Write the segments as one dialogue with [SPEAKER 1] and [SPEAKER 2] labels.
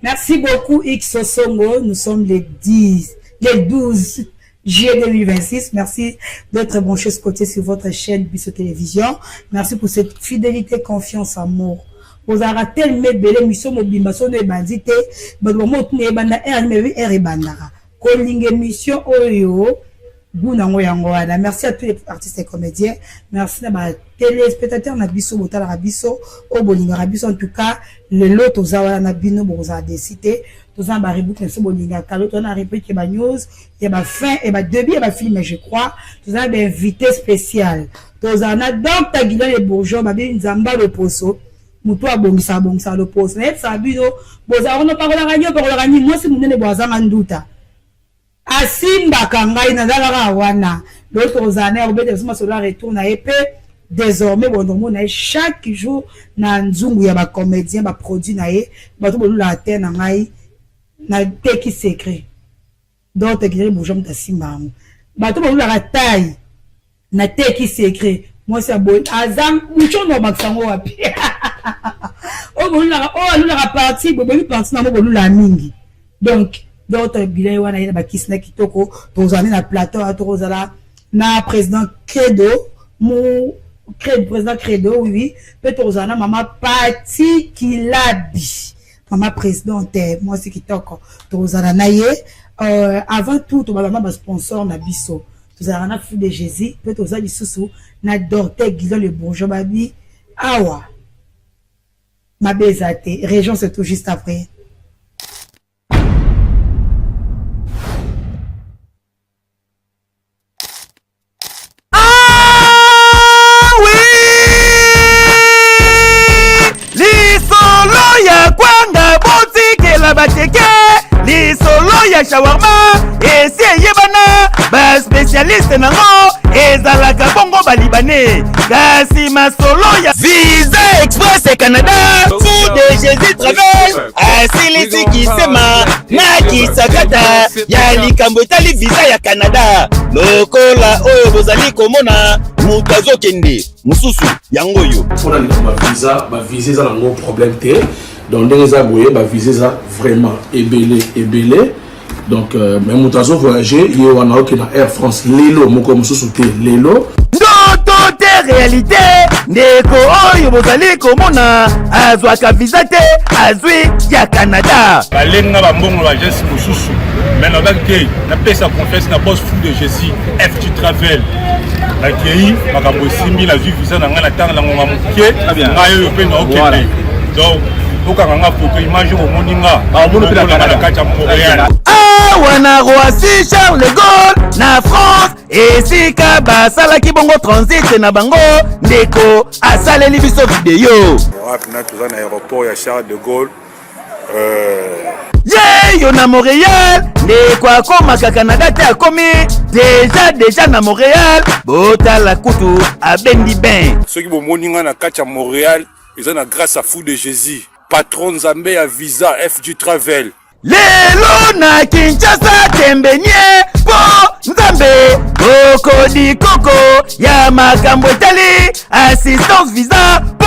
[SPEAKER 1] Merci beaucoup X Songo. Nous sommes les 12 juillet 2026. Merci d'être branché ce côté sur votre chaîne Bisso Télévision. Merci pour cette fidélité, confiance, amour. Vous avez tellement belé mission mobimba son e bandité. Bon mot ne banda e bandara. Calling émission oyo. Merci à tous les artistes et comédiens. Merci à ma téléspectateurs na biso botala rabiso au bolinga rabiso. En tout cas, le lot aux awa na bino boza décidé. Tous en baribouc na so bolinga kalo on a répété ba news, il y a ba fin et ba début et ba film je crois. Tous en invité spécial. Tous en a donc Taguila les bourgeois ba bien nzamba le poso. Muto abongisa le poso. Net sabino boza on parole radio parole radio moi c'est mon ne boza manduta. Asimba kangai na dalaka wana l'autre aux années obéde suma cela retourne à épée désormais bon donc on chaque jour na nzungu ya ba comédien ba produit na ye ba to la terre na ngai na teki secret donc qui bourgeois mtasimba ba to la taille na teki secret moi c'est bon azam mucho no baksango wapi o bon la partie bo partie na bo la mingi donc d'autres bilets wana ina bakisna kitoko tozani na plateau à tozala na président Credo président Credo oui peut tozana maman parti Kilabi maman présidente moi c'est kitoko tozana na ye avant tout tozala ba sponsor na biso tozala na fou de Jésus peut tozala lisusu na Dorte Guilin le bourgeois babi awa ma bezate région c'est tout juste après.
[SPEAKER 2] Les solo ya shawarma et c'est yebana ba spécialiste nango ezalaka bongo balibane kasi masolo ya Visa Express Canada Fou de Jésus Travel asilisi kisema na kisakata ya likambo etali visa ya Canada lokola oyo bozali komona mutazo kende mususu yango yo
[SPEAKER 3] pona likambo ba visa za nango problème te. Donc, les aboués, bah, viser ça vraiment ébélé. Donc, même mutazo voyager, il y a un qui na Air France, Lelo, mon comme sous-souté, Lelo.
[SPEAKER 2] D'autres réalité, Neko Oyo Bozali Komona, Azwaka Visate, Azui, ya Canada.
[SPEAKER 4] Balenga Bambongo, l'agence Moussousou, mais on va que na pesa confesse na boss fou de Jésus, FG Travel. La Kéi, Makambo Simbi, la vue visa, na la tang, la Mouké, na yo pe na okende. Donc,
[SPEAKER 2] wana Roissy Charles de Gaulle na France esika basalaki bongo transit na bango ndeko asaleli biso video
[SPEAKER 5] na toza na aéroport ya Charles de Gaulle
[SPEAKER 2] yo na Montréal ndeko akomaka Canada te akomi déjà na Montréal botala kutu abendi ben
[SPEAKER 5] soki bomoninga na kati ya Montréal eza na grâce à Fou de Jésus patron Nzambe ya Visa FG Travel.
[SPEAKER 2] Lelo na Kinshasa tembenye po Nzambe okodi koko ya makambo etali assistance visa po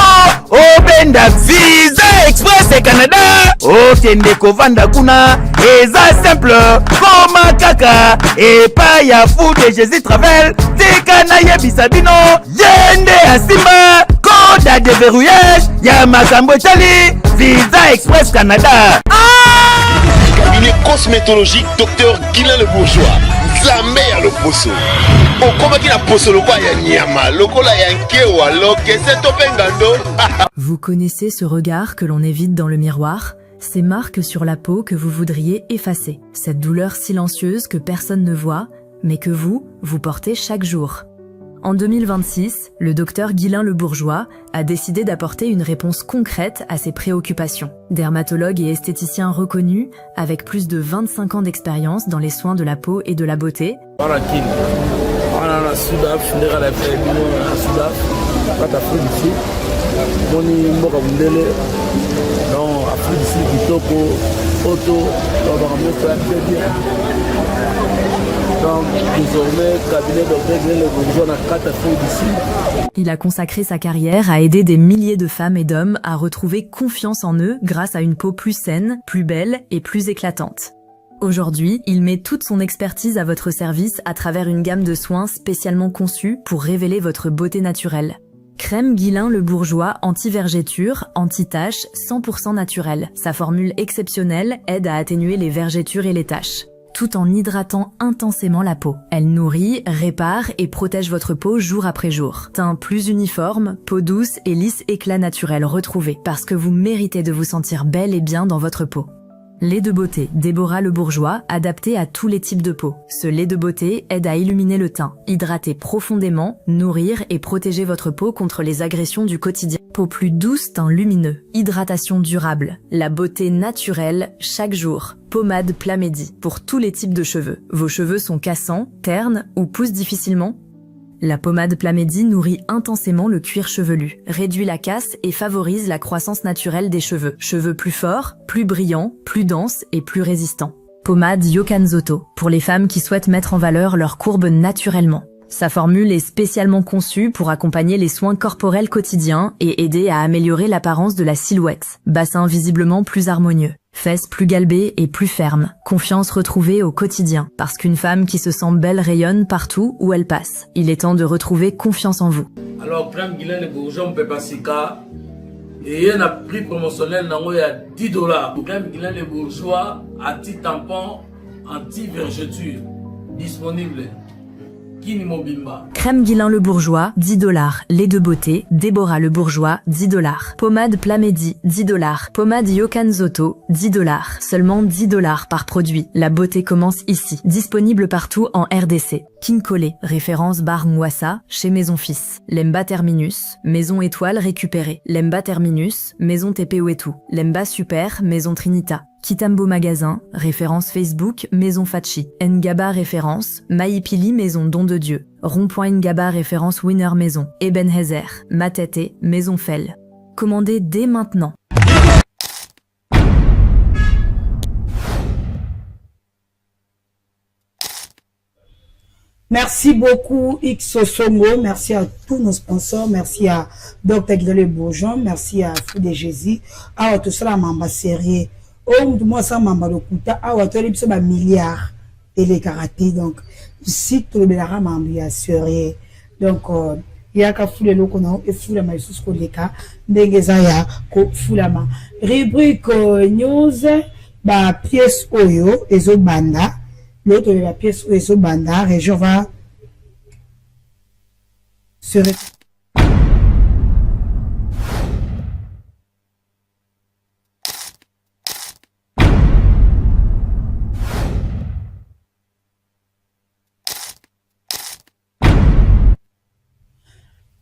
[SPEAKER 2] obenda Visa Express Canada okende kovanda kuna eza simple koma kaka epa ya Fou de Jésus Travel tika na yebisa bino yende asimba code de verrouillage ya makambo etali Visa Express Canada.
[SPEAKER 6] Cabinet cosmétologique Dr Guilin le Bourgeois. Zambé à l'opposo. Okomaki na poso lokwa ya nyama, lokola ya nkewa, loke seto pengando.
[SPEAKER 7] Vous connaissez ce regard que l'on évite dans le miroir, ces marques sur la peau que vous voudriez effacer, cette douleur silencieuse que personne ne voit, mais que vous portez chaque jour. En 2026, le docteur Guilin le Bourgeois a décidé d'apporter une réponse concrète à ces préoccupations. Dermatologue et esthéticien reconnu, avec plus de 25 ans d'expérience dans les soins de la peau et de la beauté,
[SPEAKER 3] Donc désormais, cabinet docteur Guilain Le Bourgeois n'a 4 fois d'ici.
[SPEAKER 7] Il a consacré sa carrière à aider des milliers de femmes et d'hommes à retrouver confiance en eux grâce à une peau plus saine, plus belle et plus éclatante. Aujourd'hui, il met toute son expertise à votre service à travers une gamme de soins spécialement conçus pour révéler votre beauté naturelle. Crème Guilain Le Bourgeois anti-vergéture, anti-taches, 100% naturelle. Sa formule exceptionnelle aide à atténuer les vergetures et les taches, tout en hydratant intensément la peau. Elle nourrit, répare et protège votre peau jour après jour. Teint plus uniforme, peau douce et lisse éclat naturel retrouvé, parce que vous méritez de vous sentir belle et bien dans votre peau. Lait de beauté Déborah Le Bourgeois, adapté à tous les types de peau. Ce lait de beauté aide à illuminer le teint, hydrater profondément, nourrir et protéger votre peau contre les agressions du quotidien. Peau plus douce, teint lumineux, hydratation durable, la beauté naturelle chaque jour. Pommade Plamédie pour tous les types de cheveux. Vos cheveux sont cassants, ternes ou poussent difficilement? La pommade Plamédie nourrit intensément le cuir chevelu, réduit la casse et favorise la croissance naturelle des cheveux. Cheveux plus forts, plus brillants, plus denses et plus résistants. Pommade Yokanzoto, pour les femmes qui souhaitent mettre en valeur leurs courbes naturellement. Sa formule est spécialement conçue pour accompagner les soins corporels quotidiens et aider à améliorer l'apparence de la silhouette. Bassin visiblement plus harmonieux. Fesses plus galbées et plus fermes. Confiance retrouvée au quotidien. Parce qu'une femme qui se sent belle rayonne partout où elle passe. Il est temps de retrouver confiance en vous.
[SPEAKER 3] Alors, crème Guilain Le Bourgeois, on peut passer qu'à. Et il y a un prix promotionnel, il y a $10. Crème Guilain Le Bourgeois, anti-tampon, anti-vergeture. Disponible.
[SPEAKER 7] Crème Guilain Le Bourgeois, $10. Lait de beauté, Déborah Le Bourgeois, $10. Pommade Plamédie, $10. Pommade Yokanzoto, $10. Seulement $10 par produit. La beauté commence ici. Disponible partout en RDC. King Collet, référence bar Mwassa, chez Maison Fils. Lemba Terminus, Maison Étoile récupérée. Lemba Terminus, Maison Tepewetu. Lemba Super, Maison Trinita. Kitambo Magasin, référence Facebook, Maison Fachi. Ngaba référence, Maïpili Maison Don de Dieu. Rond-point Ngaba référence Winner Maison. Ebenhezer, Matete, Maison Fell. Commandez dès maintenant.
[SPEAKER 1] Merci beaucoup X Songo, merci à tous nos sponsors, merci à Dr Guilain Le Bourgeois, merci à Fou de Jésus, à tout ça mamba sérieux. Oh, moi ça mamba lokuta, à tout les biso ba milliards télé karaté, donc ici tout le belara mamba sérieux. Donc il y a qu'à fouler le kono et fouler ma sous koleka, ndengeza ya ko fulama. Rubrique news ba pièce oyo ezo banda. L'autre de la pièce où est ce banda, région va se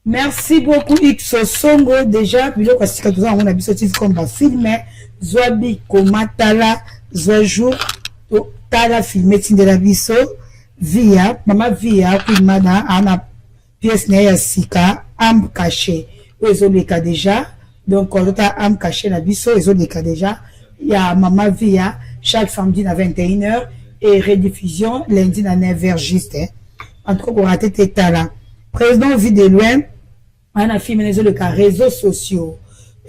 [SPEAKER 1] merci beaucoup X Songo déjà bilo kasi ka tuza on a biso titre comme film Zwabi Komatala Zwajour Tala filmé tindela biso via mama via kuimana ana pièce na ya sika am caché ezoleka déjà donc on a am caché na biso ezoleka déjà ya mama via chaque samedi à 21h et rediffusion lundi à 9h juste en tout cas pour rater tala président vit de loin ana filmé le cas réseaux sociaux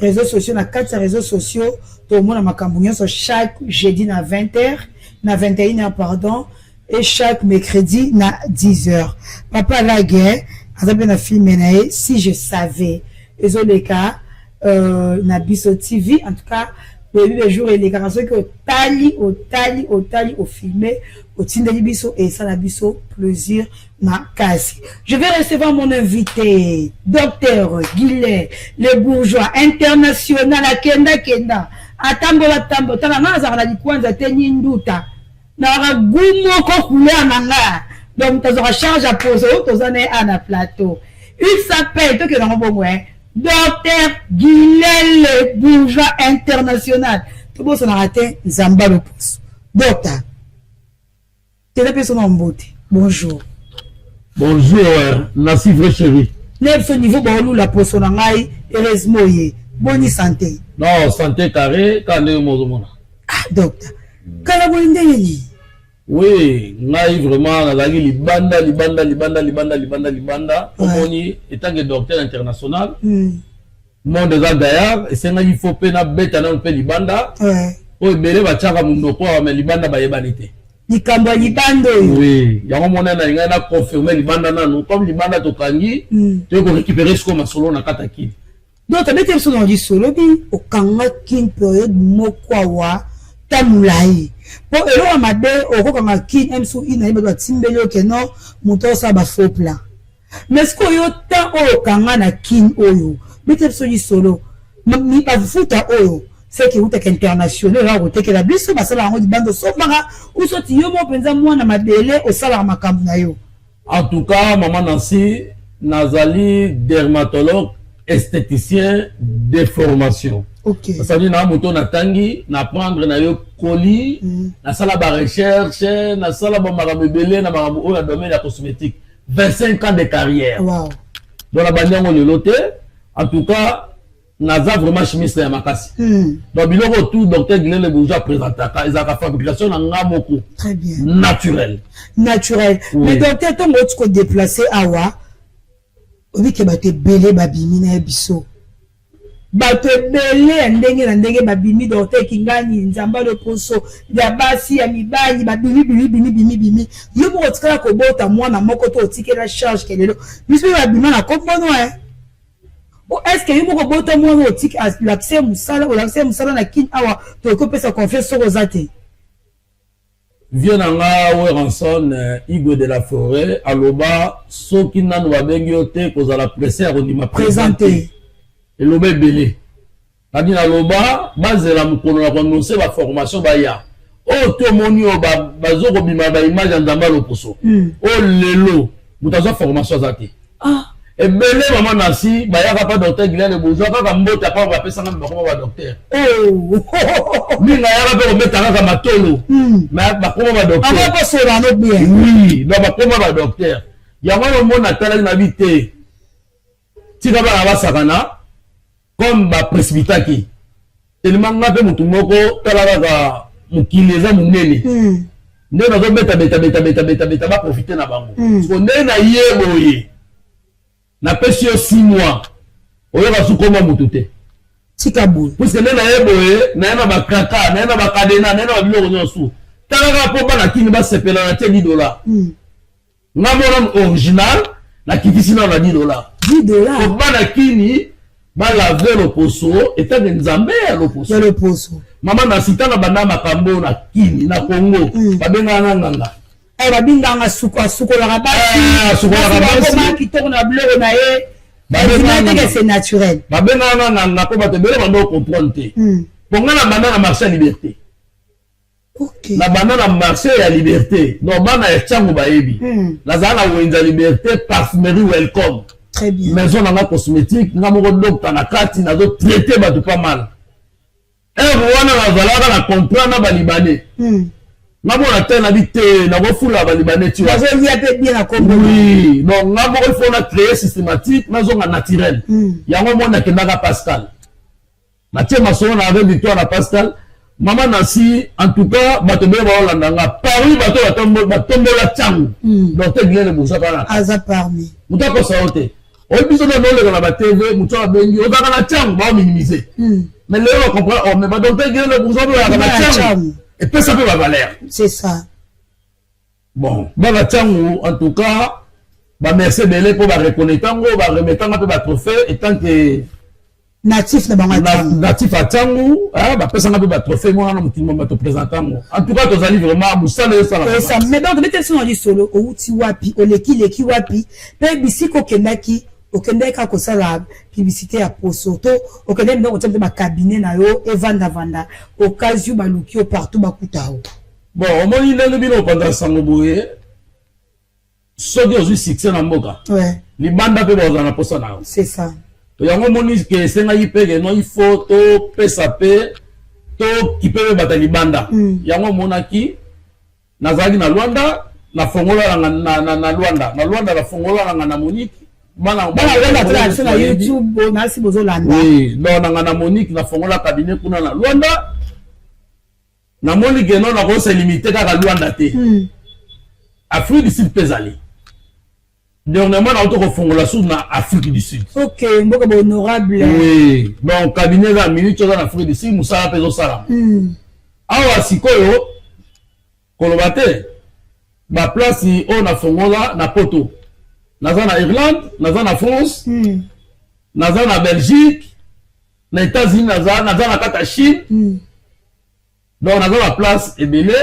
[SPEAKER 1] na 4 réseaux sociaux tout le monde a makambo sur chaque jeudi à 20h na 21h pardon et chaque mercredi na 10h. Papa la guerre azabe na film nae si je savais ezoleka na biso TV en tout cas le jour et les garçons que tali au filmé au tindeli biso et ça la biso plaisir na kasi. Je vais recevoir mon invité docteur Guilain Le Bourgeois international à Kenda atambola tala naza la likwanza teni nduta na gumo ko couleur nanga donc tu auras charge à poser tozane ana plateau il s'appelle to que na bongo docteur Guilain Le Bourgeois international to bo sona raté Nzamba le pouce docteur tu es personne en beauté bonjour
[SPEAKER 8] merci vrai chéri
[SPEAKER 1] neuf ce niveau bon la poso na ngai heureusement ye bonne santé
[SPEAKER 8] non santé carré quand nous mozomona
[SPEAKER 1] ah docteur kala bonde ni
[SPEAKER 3] Oui, ngai vraiment nazaki libanda. Omoni étant que docteur international. Monde za gaillard et c'est il faut pena beta na pe libanda. O bele ba chaka munoko wa libanda ba yebanite.
[SPEAKER 1] Likambo libando.
[SPEAKER 3] Oui, yango mona na ngai na confirmer libanda nanu comme libanda to kangi, tu ko récupérer ce comme solo na kataki.
[SPEAKER 1] Donc tu as sur dit solo bi o kanga kin période moko wa tamulai. Pour elo amade o ko kanga kin emsu ina iba timbelo ke no moto sa ba faux plan. Mais ce que yo ta o kanga na kin oyo. Bete sur dit solo. Mi pa futa oyo. C'est que vous êtes international là, vous êtes que la blessure va s'aller en bande so mara ou sorti yo mo penza moi na madele au salaire makambu na yo.
[SPEAKER 3] En tout cas, maman Nancy, nazali dermatologue esthéticien de formation.
[SPEAKER 1] OK.
[SPEAKER 3] Ça dit na moto na tangi na prendre na yo colis, na sala ba recherche, na sala ba makambu belé na makambu o na domaine de la cosmétique. 25 ans de carrière.
[SPEAKER 1] Wow.
[SPEAKER 3] Dans la bande on le loté. En tout cas, naza vraiment chimiste ya makasi. Donc biloko tout docteur Guylaine Le Bourgeois présentaka ezaka fabrication na ngamoko.
[SPEAKER 1] Très bien.
[SPEAKER 3] Naturel.
[SPEAKER 1] Naturel. Oui. Mais docteur ton autre ko déplacer awa. Obi ke baté belé babimi na biso. Baté belé ndenge na ndenge babimi docteur Kingani nzamba le poso ya basi ya mibali babimi. Yo mo otikala ko bota mwana moko to otikela charge kelelo. Biso babima na kombono est-ce que vous avez l'accès Moussala na kin awa to ko pesa confiance aux athées.
[SPEAKER 3] Vienanga Weranson Hugo de la Forêt aloba soki nanu babengi ote kozala pressé à ondima présenter et loba belé kadi na loba bazela mukono na annoncer ba formation ba ya o to moni o bazoko bima ba image ndamba loposo o lelo mutazo formation zate et belé maman Nancy bayaka pas docteur Guylaine Le Bourgeois kaka mbota pa ba pesa ngamba ko ba docteur minga yaka pe metanga ka matolo mais ba ko ba docteur
[SPEAKER 1] aba ko sera no bien
[SPEAKER 3] oui ba ko ba docteur yango no mona tala na vite tika ba sakana comme ba précipitaki tellement ngape mutu moko tala ka mukileza munene nde na zo beta ba profiter na bango so nde na yeboye na pesi yo 6 mois oyo ba sukoma mututé
[SPEAKER 1] tikabou
[SPEAKER 3] parce que na yeboye na na ba kraka na ba kadena na ba biloko nyosu tala po bana kini ba sepela na $10 ngamo original na kitisi na $10 po bana kini ba laver le poso et de nzambe ya le poso mama na sitana bana makambo na kini na Congo ba benga nganga
[SPEAKER 1] babinganga suko la basi ma qui tourne à bleu na ye c'est naturel
[SPEAKER 3] babenga nganga ko bato bele bando comprendre te bonga na bana na marché liberté
[SPEAKER 1] OK
[SPEAKER 3] na bana na marché ya liberté no bana ya changu baebi na zana wenza liberté parfumerie welcome
[SPEAKER 1] très bien
[SPEAKER 3] maison na cosmétique nga moko docteur na kati na zo traiter bato pas mal wana na zalaka na contrat na balibanais ngamo na tena bité na bofula balibanais tu vois
[SPEAKER 1] il y a bien à comprendre
[SPEAKER 3] oui non ngamo il faut na créer systématique na zonga naturel yango mona kendaka Pascal na tema solo na avec victoire na Pascal maman Nancy en tout cas bato be ba olandanga Paris bato batombola changu docteur Guylaine Le Bourgeois kana
[SPEAKER 1] aza parmi
[SPEAKER 3] mutako saote o biso na nole na ba TV muto abengi o daka na changu ba minimiser mais là on comprend on mais ba docteur Guylaine Le Bourgeois ba changu et puis ça peut va valer.
[SPEAKER 1] C'est ça.
[SPEAKER 3] Bon, la Tchangou, en tout cas, merci belé pour reconnaître, remettre un trophée, et tant que
[SPEAKER 1] natif
[SPEAKER 3] natif à Tchangou, personne n'a pas de trophée, moi, on te présenter. En tout cas, tu as vraiment Moussala et ça.
[SPEAKER 1] Mais donc, mettez sur le solo, au Tiwapi, au Leki Wapi, mais Bissiko Kenaki, au Kendeka Kosala, publicité à Posoto, au Kendeka, on tient de ma cabinet, nayo, et Vanda, au Kazu, Malukio, partout, Bakutao.
[SPEAKER 3] Bon, au moins, il y a le bilan pendant Sangoboué, ceux qui ont eu succès dans Moka.
[SPEAKER 1] Ouais.
[SPEAKER 3] Les bandes peuvent avoir un poste.
[SPEAKER 1] C'est ça.
[SPEAKER 3] Il y a un moment que c'est un IP, non, il faut tout PSAP, tout qui peut battre les bandes. Il y a un moment qui, Nazagi na Luanda, na Fongola na Luanda. Na Luanda, la Fongola na Monique.
[SPEAKER 1] Bana na YouTube na si bozolanda
[SPEAKER 3] oui non na Monique na fongola cabinet kuna na Luanda na moni que non na se limiter kaka Luanda te Afrique du Sud pesali dernièrement na auto fongola sous na Afrique du Sud.
[SPEAKER 1] OK, mboka ba honorable.
[SPEAKER 3] Oui, donc cabinet la minute en Afrique du Sud musala peso sala. Awa sikoyo kolobate ba place on a fongola na poto. Naza na Irlande, naza na France, naza na Belgique, na États-Unis, naza na kata Chine. Donc naza la place ebele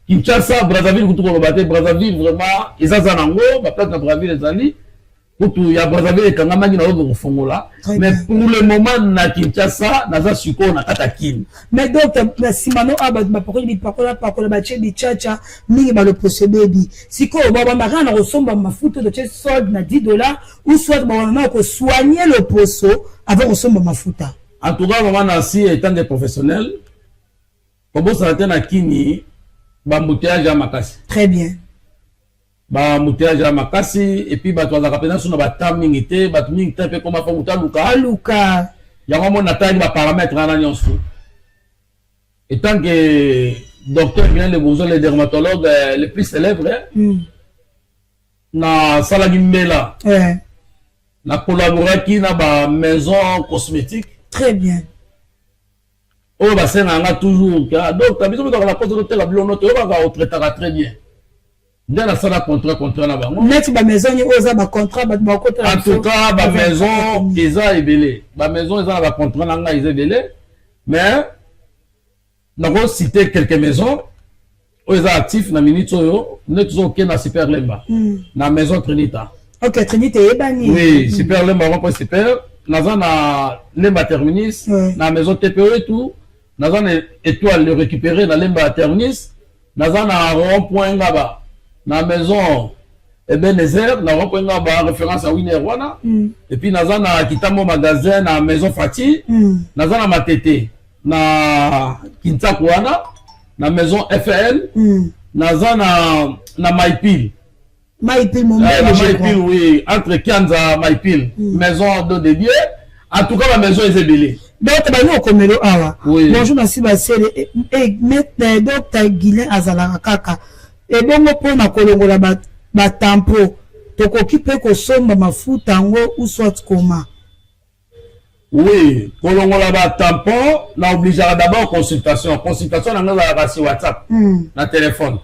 [SPEAKER 3] Kinshasa, Brazzaville kutu kolobate Brazzaville vraiment ezaza nango ba place na Brazzaville ezali kutu ya Brazzaville ekangama ngina ozo fongola mais pour le moment na Kinshasa naza siko na kata Kin.
[SPEAKER 1] Mais donc simano aba ba pakola ba che di chacha mingi ba le procédé siko ba mara na resomba mafuta de che solde na $10 ou soit ba na ko soigner le poso avant resomba mafuta.
[SPEAKER 3] En tout cas maman Nancy étant des professionnels comme ça na Kini ba mouteage à makasi.
[SPEAKER 1] Très bien.
[SPEAKER 3] Ba mouteage à makasi et puis ba toza kapena suna ba taming té ba taming té pe comment fa mutaluka
[SPEAKER 1] luka
[SPEAKER 3] ya mama na tali ba paramètres na nyonso. Étant que docteur bien le besoin les dermatologues les plus célèbres na sala gimbela na collaborer qui na ba maison cosmétique.
[SPEAKER 1] Très bien.
[SPEAKER 3] Oh bah c'est un toujours donc t'as besoin de la cause de la blonde tu vas au traiter très bien dans la salle contrat na bango
[SPEAKER 1] mettre ba maison ni oza ba contrat ba côté
[SPEAKER 3] en tout cas ba maison eza ebelé ba maison eza ba contrat na nga eza ebelé mais na go citer quelques maisons où eza actif na minute oyo net zo ke na super lemba na maison Trinita.
[SPEAKER 1] OK, Trinité ebani.
[SPEAKER 3] Oui, super lemba rond super naza na lemba terminus na maison TPE et tout. Naza na étoile le récupérer na lemba terminus naza na rond-point ngaba na maison Ebenezer na rond-point ngaba référence à Winner wana et puis naza na Kitamo magasin na maison Fati naza na Matete na Kintaku wana na maison FL naza na Maipil
[SPEAKER 1] mon
[SPEAKER 3] Maipil oui entre Kianza Maipil maison de Dieu en tout cas la maison est ébélée.
[SPEAKER 1] Donc bano komelo awa bonjour merci basele et mettre docteur Guilin azala kaka et bongo pona kolongola ba tampo tokoki pe ko somba mafuta ngo ou soit comment.
[SPEAKER 3] Oui, kolongola ba tampon na obligera d'abord consultation na ngala sur WhatsApp na téléphone.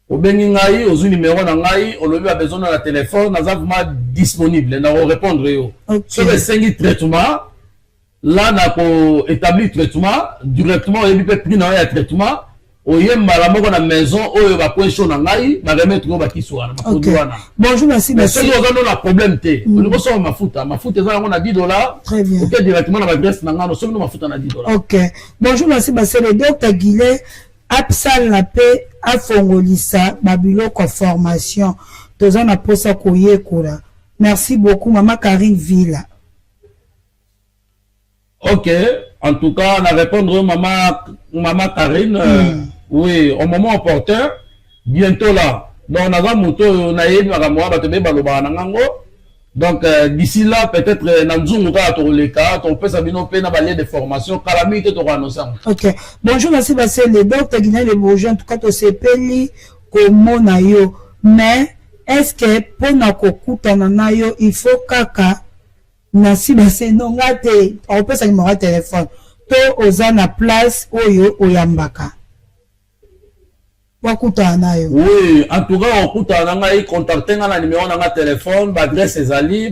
[SPEAKER 3] Obengi ngai ozu numéro na ngai olobi a besoin na téléphone na vraiment disponible na répondre yo. Sur le 5 traitement là na ko établir traitement directement et puis prix na ya traitement oyemba la moko na maison oyo ba point chaud na ngai ba remettre ngo ba kiswana ba produit wana.
[SPEAKER 1] Bonjour merci
[SPEAKER 3] monsieur. Mais si on a problème té on ne peut mafuta eza ngo na $10.
[SPEAKER 1] Très bien.
[SPEAKER 3] OK directement na ba adresse na ngano so mafuta na $10.
[SPEAKER 1] OK. Bonjour merci monsieur le docteur Guilin Absal la paix afongolisa babiloko formation toza na posa koyekola. Merci beaucoup maman Karine Villa.
[SPEAKER 3] OK, en tout cas, on a répondu maman Karine. Oui, au moment opportun, bientôt là. Donc, on a moto, on a eu donc, d'ici là, peut-être, on peut s'abonner à la de formation.
[SPEAKER 1] OK. Bonjour, merci, c'est le docteur Guinée Le Bourgeois. En tout cas, tu sais, Peli, comment nayo. Mais, est-ce que pour na kokuta na yo, il faut kaka nasi base nonga te on peut ça numéro téléphone to oza na place oyo oyambaka wakuta nayo.
[SPEAKER 3] Oui, en tout cas okuta na ngai contacter na numéro na téléphone ba adresse ezali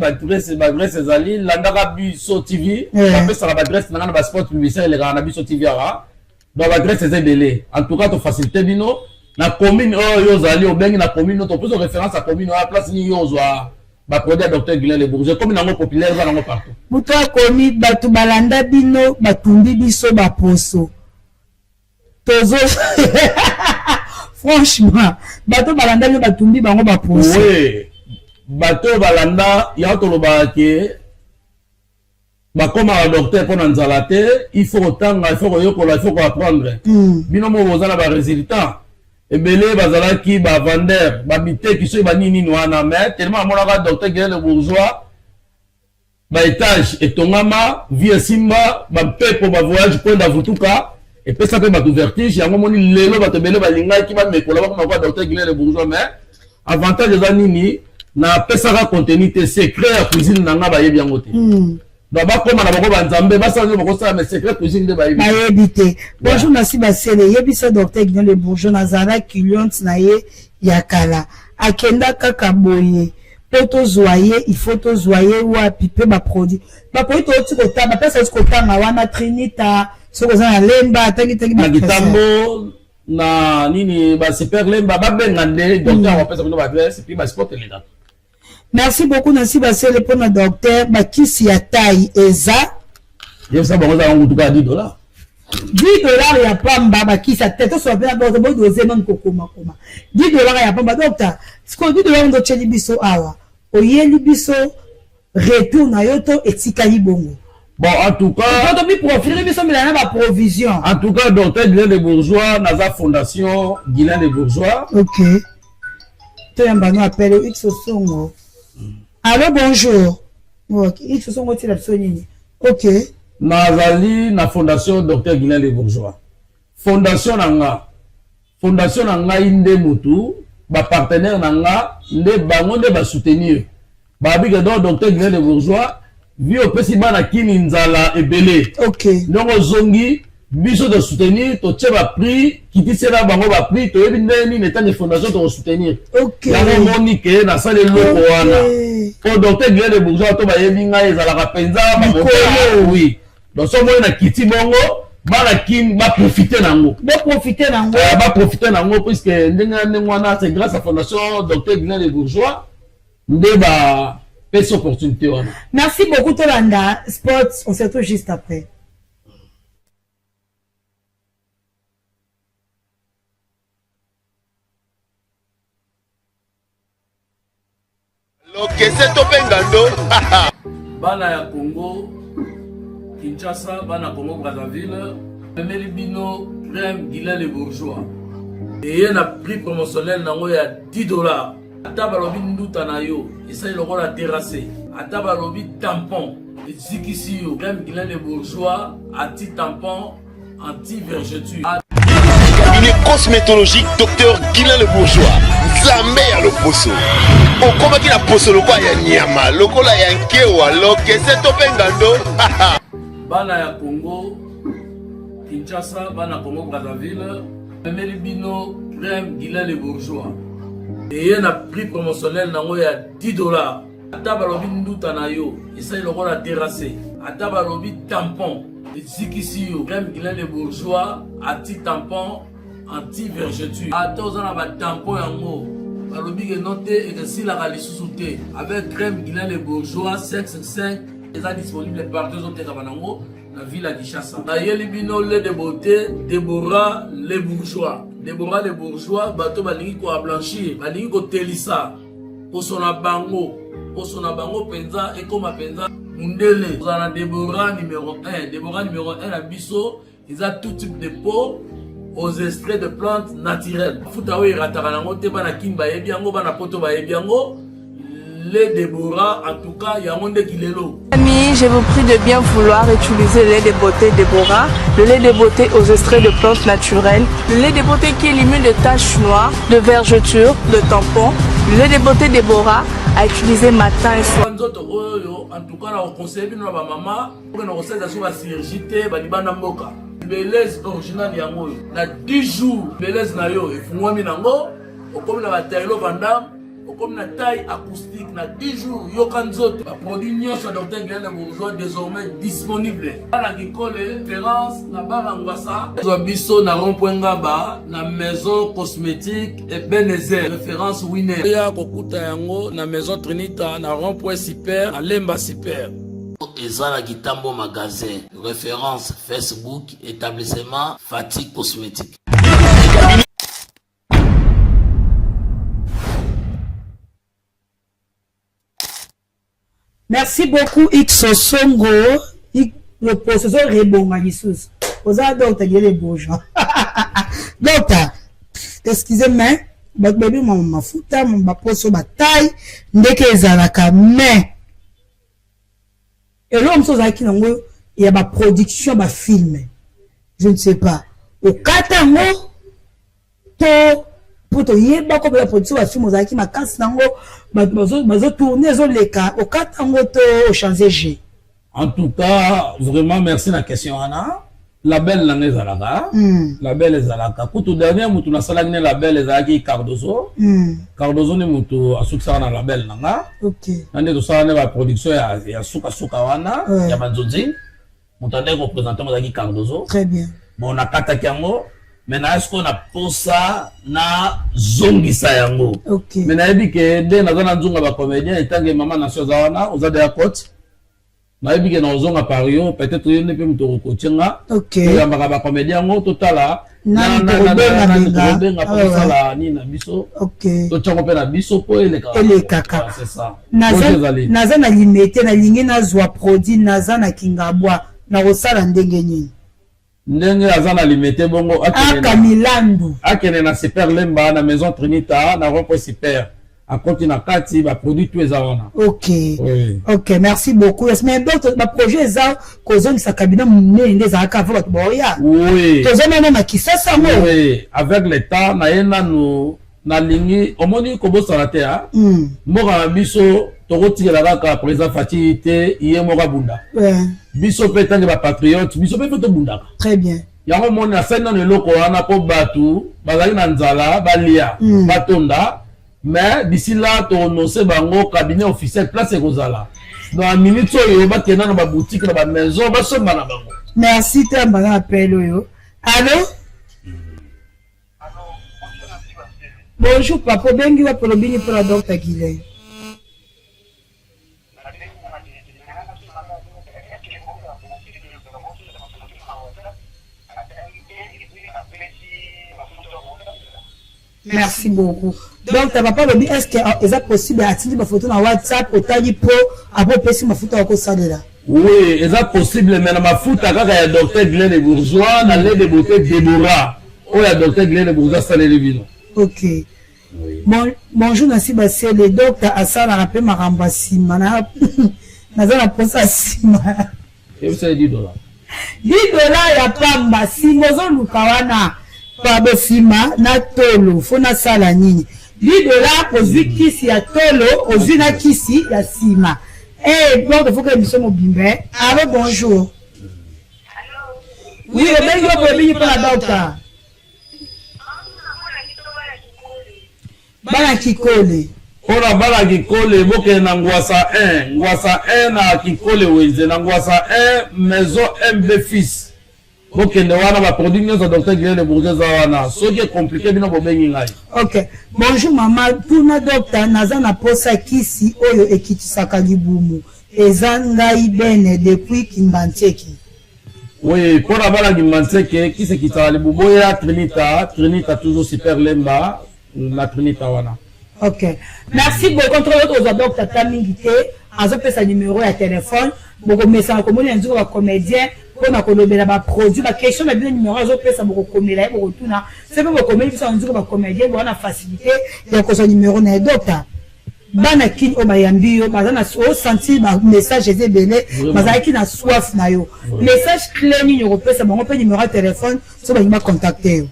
[SPEAKER 3] landaka biso TV ba pesa ba adresse na ba sport publicitaire le na biso TV ara donc ba adresse ezebele en tout cas to faciliter bino na commune oyo zali obengi na commune to pose référence à commune à place ni yo zwa ba produit docteur Guilin Le Bourgeois comme nango populaire va nango partout.
[SPEAKER 1] Muta komi batu balanda bino batumbi biso ba poso. Tozo franchement batu balanda bino batumbi bango ba poso.
[SPEAKER 3] Oui. Batu balanda ya to loba ke ba comme un docteur pour nzalate il faut autant il faut apprendre. Bino mo bozala ba résultat. Ebele bazalaki ba vendeur ba bité qui so ba nini noana mais tellement monaka docteur Guilin Le Bourgeois ba étage et tongama via simba ba pepo ba voyage point d'avutuka et puis ça peut battre vertige yango moni lelo bato bele balinga ki ba mekola ba ko docteur Guilain le Bourgeois mais avantage eza nini na pesaka contenu te secret ya cuisine nanga ba yebi yango te donc ba koma na bako ba nzambe ba sa bako sa mais secret cuisine de ba yebi
[SPEAKER 1] te bonjour merci basele yebi sa docteur Guilain le Bourgeois nazara cliente na ye yakala akenda kaka boye poto zoyer il faut to zoyer wapi pe ba produit to ti ko ta ba pesa ko tanga wana trinita soko za lemba tangi
[SPEAKER 3] na gitambo na nini ba super lemba ba bengande docteur wa pesa ko ba adresse puis ba sport le date.
[SPEAKER 1] Merci beaucoup Nancy Basele pour notre docteur bakisi ya taille eza
[SPEAKER 3] je sais ba za ngutu ka $10
[SPEAKER 1] $10 ya pamba bakisi ya tête so ba ba bo doze man kokoma koma $10 ya pamba docteur siko $10 ndo cheli biso awa oyeli biso retour na yoto etikali bongo.
[SPEAKER 3] Bon, en tout cas,
[SPEAKER 1] provision.
[SPEAKER 3] En tout cas, docteur Guilain le Bourgeois, Naza Fondation Guilain le Bourgeois.
[SPEAKER 1] Ok. Tu appelle X Songo. Allô, bonjour. Ok, X Songo, tu l'as sonné. Ok.
[SPEAKER 3] Nazali, na Fondation docteur Guilain le Bourgeois. Fondation Nanga. Fondation Nanga inde mutu. Ba partenaire Nanga, ne bango ne ba soutenir. Ba biga docteur Guilain le Bourgeois. Vi au pesiba na kini nzala ebele.
[SPEAKER 1] Ok.
[SPEAKER 3] Nongo zongi biso de soutenir to tcheba prix qui dit c'est là bango ba prix to yebi ndeni n'état de fondation to soutenir.
[SPEAKER 1] Ok.
[SPEAKER 3] La monique na sale loko wana. Pour docteur Guilain le Bourgeois to ba yebi nga ezala ka penza ba moko oui. Donc so mo na kiti bongo ba kin ba profiter nango.
[SPEAKER 1] Ba profiter nango.
[SPEAKER 3] Ba profiter nango puisque ndenga wana c'est grâce à fondation docteur Guilain le Bourgeois ndeba opportunité.
[SPEAKER 1] Merci beaucoup Tolanda Sports, on se retrouve juste après.
[SPEAKER 6] Lokese topengando.
[SPEAKER 3] Bana ya Congo, Kinshasa, bana Congo Brazzaville, Emeli Bino, crème Guilain le Bourgeois. Et il y a un prix promotionnel nango ya $10. Ataba lobi nduta na yo, esa iloko la terrasse. Ataba lobi tampon, zikisi yo, crème Guilain le Bourgeois, anti tampon, anti vergeture.
[SPEAKER 6] Cabinet cosmétologique docteur Guilain le Bourgeois. Nzambe ya loposo. Okoma ki na poso loko ya nyama, loko la ya nkewa, lokese topengando.
[SPEAKER 3] Bana ya Congo, Kinshasa, bana Congo Brazzaville, Emeli Bino, crème Guilain le Bourgeois. Et il y a un prix promotionnel nango ya $10. Ataba lobi nduta na yo, esa iloko la terrasse. Ataba lobi tampon, zikisi yo, crème Guilain le Bourgeois, anti tampon, anti vergeture. Atoza na ba tampon yango, balobi ke note et que si la lisusu te avec crème Guilain le Bourgeois 555 est disponible partout aux autres kabanango la ville à Kinshasa. Na yeli bino lait de beauté Déborah le Bourgeois. Déborah le Bourgeois, bato balingi ko blanchir, balingi ko telisa. Posona bango penza et comme penza mundele. Vous en Déborah numéro 1. Déborah numéro 1 la biso, ils ont tout type de peau aux extraits de plantes naturelles. Futawe rataranango te bana kimba yebiango bana poto ba yebiango. Les Déborah, en tout cas, il y a un monde qui est là.
[SPEAKER 8] Amis, je vous prie de bien vouloir utiliser le lait de beauté Déborah, le lait de beauté aux extraits de plantes naturelles, le lait de beauté qui élimine les taches noires, de vergeture, de tampons, le lait de beauté Déborah à utiliser matin et soir.
[SPEAKER 3] En tout cas, on conseille à ma maman pour que nous fassions la chirurgie, belèze originale yango na 10 jours belèze na yo efungwami nango okomi na batailo vandam okomi na taille acoustique na 10 jours yoka nzoto ba produit nyonso docteur Guilain le Bourgeois désormais disponible na kikole référence na barangwasa zo biso na rond-point Ngaba na maison cosmétique Ebenezer référence winner ya kokuta yango na maison Trinita na rond-point Super na Lemba Super. Ezala Gitambo magasin, référence Facebook, établissement Fatigue Cosmétique.
[SPEAKER 1] Merci beaucoup X Songo, le processeur rebonga Jesus. Vous avez docteur Guilain le Bourgeois. Docteur, excusez-moi, votre bébé m'a foutu, m'a posé ma taille, dès que ezalaka mais et l'homme il y a ma production, ma film. Je ne sais pas. au katango to pour te yeba comme la production va filmer avec ma casse nango bazo tourner zo leka au katango to au Champs-Élysées.
[SPEAKER 3] En tout cas, vraiment merci la question Anna. La belle langue ezalaka. La belle ezalaka. Pour tout dernier mutu na salagné la belle ezalaki Cardozo. Cardozo ni mutu asukisa na la belle nanga.
[SPEAKER 1] OK.
[SPEAKER 3] Nande to sala na production ya suka wana ya manzonzi. Mutu ande représenter mozaki Cardozo.
[SPEAKER 1] Très bien.
[SPEAKER 3] Bon na kata yango. Mais na esko na posa na zongisa yango.
[SPEAKER 1] OK.
[SPEAKER 3] Mais na yebi ke de na zana nzunga ba comédien etange mama na sio zawana ozade ya coach. Na yebi ke na ozonga pario peut-être yone pe muto ko tchenga.
[SPEAKER 1] OK.
[SPEAKER 3] Ya ba comédien ngo totala
[SPEAKER 1] na
[SPEAKER 3] benga posa la ni na biso.
[SPEAKER 1] OK.
[SPEAKER 3] To tchango pe na biso po ele
[SPEAKER 1] kaka.
[SPEAKER 3] C'est ça.
[SPEAKER 1] Naza na limité na lingi na zwa produit naza na kingabwa na rosala ndenge nini.
[SPEAKER 3] Ndenge azana limité bongo
[SPEAKER 1] aka milandu
[SPEAKER 3] akene na super lemba na maison Trinita na rond super a continue kati ba produit tout ezana.
[SPEAKER 1] OK.
[SPEAKER 3] Oui.
[SPEAKER 1] OK, merci beaucoup. Mais donc ba projet eza kozoni sa cabinet munende za aka va boya.
[SPEAKER 3] Oui.
[SPEAKER 1] Tozona na kisasa mo.
[SPEAKER 3] Oui, avec le temps na yena no na lingi omoni ko bosala te ha. Moka biso tokotikela kaka président Fati te iye moka bunda. Biso pe tangi ba patriote biso pe foto bundaka.
[SPEAKER 1] Très bien.
[SPEAKER 3] Yango moni asenda ne loko wana po batu bazali na nzala balia batonda mais d'ici là to annoncer bango cabinet officiel place kozala. Dans la minute oyo bakena na ba boutique na ba maison ba somba na bango.
[SPEAKER 1] Merci tamba na appel oyo. Allô? Bonjour papa bengi wa polobini pour la docteur Guilain. Merci beaucoup. Donc, tu vas pas le dire, est-ce que c'est possible d'attirer ma photo dans WhatsApp au taille pro après passer ma photo à cause de là?
[SPEAKER 3] Oui, c'est possible, mais ma photo à la docteur Glenn et Bourgeois, dans l'aide de beauté Déborah. Oh, la docteur Glenn et Bourgeois, ça les vino.
[SPEAKER 1] OK. Oui. Bonjour, Nancy Bassé, le docteur Assa la rappelé ma rambasima. Nazana posa sima.
[SPEAKER 3] Et vous savez $10. $10,
[SPEAKER 1] il n'y a pas ma sima, lukawana. Pabo sima na tolo fona sala nini $10 ozwi kisi ya tolo ozwi na kisi ya sima donc il faut que nous sommes bimbe. Allô, bonjour. Oui, le bengi wa bobi pour la docteur bana kikole
[SPEAKER 3] ora bala kikole boke na ngwasa 1 na kikole wenze na ngwasa 1 maison MB fils. Ok, nous avons un produit, nous avons docteur Guilherme Bourgeois wana. Ce qui est compliqué, nous avons besoin.
[SPEAKER 1] Ok. Bonjour maman, pour notre docteur, nous avons posa kisi oyo ekitisaka libumu. Ezangai bene depuis Kimbancheki.
[SPEAKER 3] Oui, pour la balle Kimbancheki, qui c'est qui t'a libumu ya Trinita toujours super lemba, la Trinita wana.
[SPEAKER 1] Ok. Merci beaucoup. Contre l'autre, docteur Tamingite, en fait sa numéro de téléphone, beaucoup message comme on dit un comédien. Pour na kolobela ba produit ba question na bien numéro azo pesa boko komela boko tuna c'est pas boko komela bisa nzuko ba comédien bo na facilité ya ko son numéro na docteur bana kin o bayambi yo bazana o sentir ba message ezebele bazana ki na soif na yo message clair ni yo pesa bongo pe numéro de téléphone so ba ma contacter yo.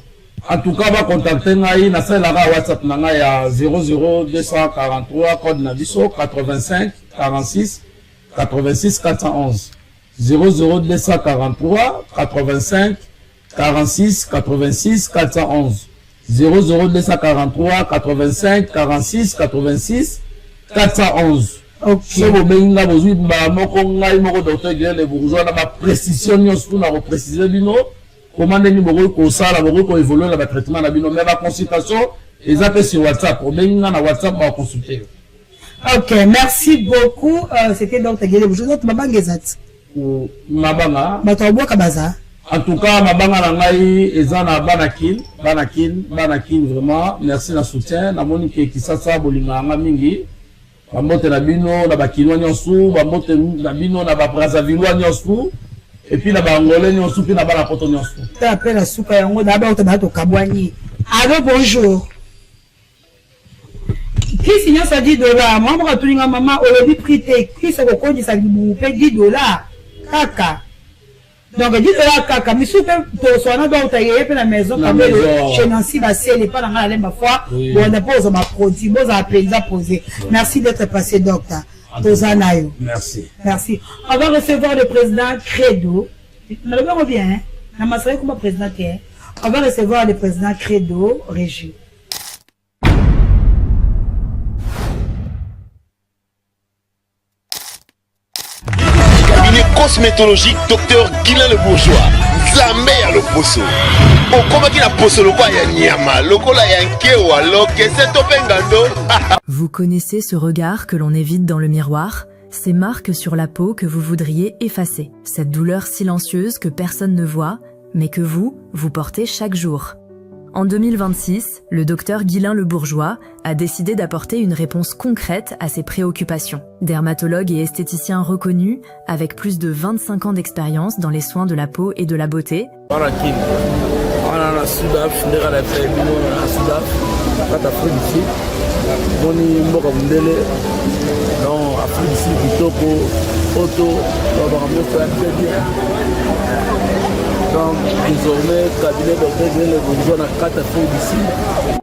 [SPEAKER 3] En tout cas ba contacter ngai na sala ka WhatsApp na ngai ya 00243 code na biso 85 46 86 411 00243 85 46 86 411 00243 85 46 86 411. Ok. So bo benga bozui ba moko ngai moko docteur Guilherme Bourgeois na ba précision nyonso na repréciser bino comment ni boko ko sala boko ko évoluer na ba traitement na bino mais ba consultation ils appellent sur WhatsApp o benga na WhatsApp ba consulter.
[SPEAKER 1] Ok, merci beaucoup. C'était docteur Guilherme Bourgeois tu mabangezati.
[SPEAKER 3] Mabanga
[SPEAKER 1] batoboka baza
[SPEAKER 3] en tout cas mabanga na ngai ezana banakin vraiment merci na soutien na moni ke kisasa bolinga nga mingi bambote na bino na bakinwa nyonso bambote na bino na ba Brazzaville nyonso et puis na bangolais nyonso puis na bana poto nyonso
[SPEAKER 1] ta appelle la souka yango d'abord to bato kabwani. Allô, bonjour. Qui signe ça $10 moi moi tulinga mama olobi prité qui ça ko kodi ça libu pe $10 kaka Donc, dis là, kaka, mais surtout, pour son nom, donc, tu as la maison, comme chez Nancy, c'est les pas dans la même fois, où on a posé ma produit, bon, ça a posé. Merci d'être passé, docteur.
[SPEAKER 3] Merci.
[SPEAKER 1] Merci. On va recevoir le président Credo. On revient, hein. On va recevoir le président Credo, Régie.
[SPEAKER 6] Cabinet cosmétologique Dr Guilain le Bourgeois. Zambé à l'opposo. Okomaki na poso lokwa ya nyama, lokola ya nkewa, loke seto pengando.
[SPEAKER 7] Vous connaissez ce regard que l'on évite dans le miroir, ces marques sur la peau que vous voudriez effacer, cette douleur silencieuse que personne ne voit, mais que vous portez chaque jour. En 2026, le docteur Guilain le Bourgeois a décidé d'apporter une réponse concrète à ces préoccupations. Dermatologue et esthéticien reconnu, avec plus de 25 ans d'expérience dans les soins de la peau et de la beauté,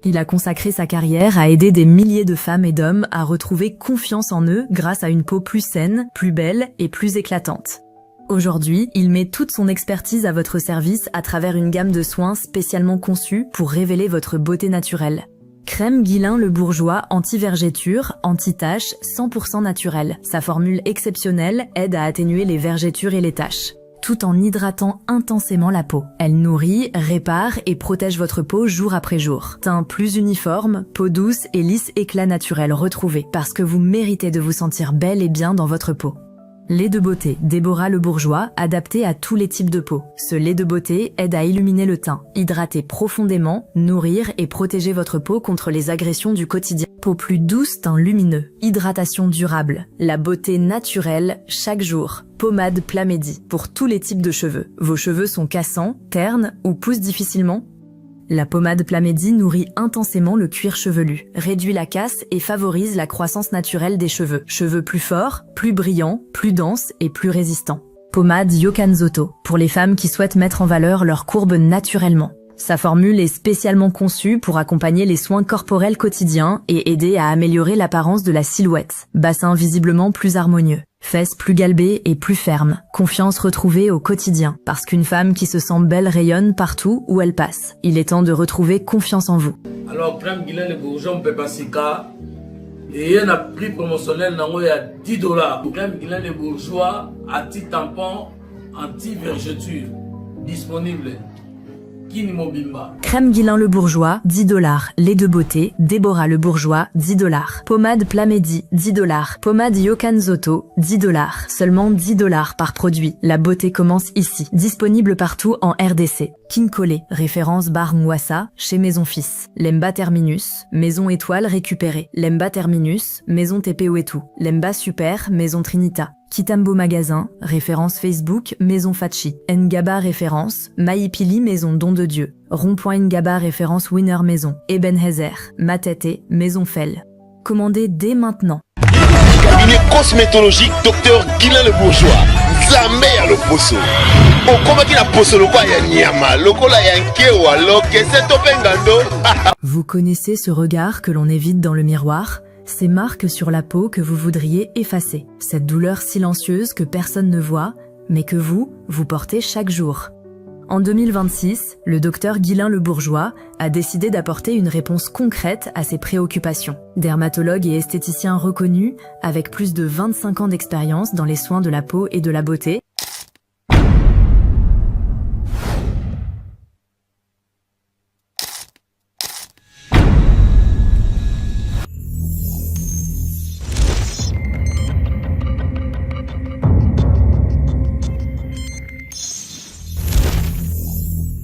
[SPEAKER 7] il a consacré sa carrière à aider des milliers de femmes et d'hommes à retrouver confiance en eux grâce à une peau plus saine, plus belle et plus éclatante. Aujourd'hui, il met toute son expertise à votre service à travers une gamme de soins spécialement conçus pour révéler votre beauté naturelle. Crème Guilain le Bourgeois anti-vergéture, anti-taches, 100% naturelle. Sa formule exceptionnelle aide à atténuer les vergetures et les taches, tout en hydratant intensément la peau. Elle nourrit, répare et protège votre peau jour après jour. Teint plus uniforme, peau douce et lisse éclat naturel retrouvé, parce que vous méritez de vous sentir belle et bien dans votre peau. Lait de beauté Déborah le Bourgeois, adapté à tous les types de peau. Ce lait de beauté aide à illuminer le teint, hydrater profondément, nourrir et protéger votre peau contre les agressions du quotidien. Peau plus douce, teint lumineux, hydratation durable, la beauté naturelle chaque jour. Pommade Plamédie pour tous les types de cheveux. Vos cheveux sont cassants, ternes ou poussent difficilement? La pommade Plamédie nourrit intensément le cuir chevelu, réduit la casse et favorise la croissance naturelle des cheveux. Cheveux plus forts, plus brillants, plus denses et plus résistants. Pommade Yokanzoto pour les femmes qui souhaitent mettre en valeur leurs courbes naturellement. Sa formule est spécialement conçue pour accompagner les soins corporels quotidiens et aider à améliorer l'apparence de la silhouette. Bassin visiblement plus harmonieux. Fesses plus galbées et plus fermes. Confiance retrouvée au quotidien. Parce qu'une femme qui se sent belle rayonne partout où elle passe. Il est temps de retrouver confiance en vous.
[SPEAKER 3] Alors, crème Guilain le Bourgeois, on peut passer qu'à. Et il y a un prix promotionnel, il y a $10. Crème Guilain le Bourgeois, anti-tampon, anti-vergeture. Disponible.
[SPEAKER 7] Crème Guilain le Bourgeois, $10. Lait de beauté, Déborah le Bourgeois, $10. Pommade Plamédie, $10. Pommade Yokanzoto, $10. Seulement $10 par produit. La beauté commence ici. Disponible partout en RDC. King Collet, référence bar Mwassa, chez Maison Fils. Lemba Terminus, Maison Étoile récupérée. Lemba Terminus, Maison Tepewetu. Lemba Super, Maison Trinita. Kitambo Magasin, référence Facebook, Maison Fachi. Ngaba référence, Maïpili Maison Don de Dieu. Rond-point Ngaba référence Winner Maison. Ebenhezer, Matete, Maison Fell. Commandez dès maintenant.
[SPEAKER 6] Cabinet cosmétologique Dr Guilain le Bourgeois. Zambé à l'opposo. Okomaki na poso lokwa ya nyama, lokola ya nkewa, loke seto pengando.
[SPEAKER 7] Vous connaissez ce regard que l'on évite dans le miroir? Ces marques sur la peau que vous voudriez effacer, cette douleur silencieuse que personne ne voit, mais que vous portez chaque jour. En 2026, le docteur Guilain le Bourgeois a décidé d'apporter une réponse concrète à ces préoccupations. Dermatologue et esthéticien reconnu, avec plus de 25 ans d'expérience dans les soins de la peau et de la beauté,